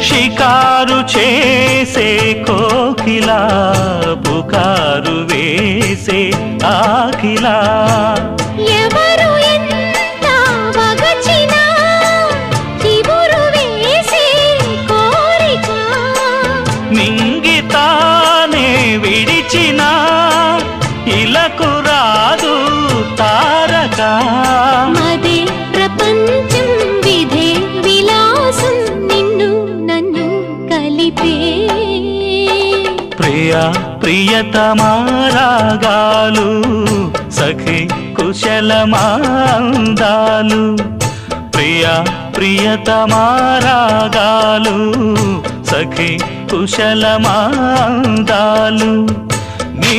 షికారు చేసే కోకిలా పుకారు వేసే ఆకిలా ఎవరు ఎంత వగచినా చిగురు వేసే కోరిక మింగితానే విడిచినా ఇలకు రాదు తారక మదే ప్రపంచం విధే విలాసం నిన్ను నన్ను కలిపే ప్రియా ప్రియతమారాగాలు సఖి కుశలమాందాలు ప్రియా ప్రియతమారాగాలు సఖి కుశలమాందాలు నీ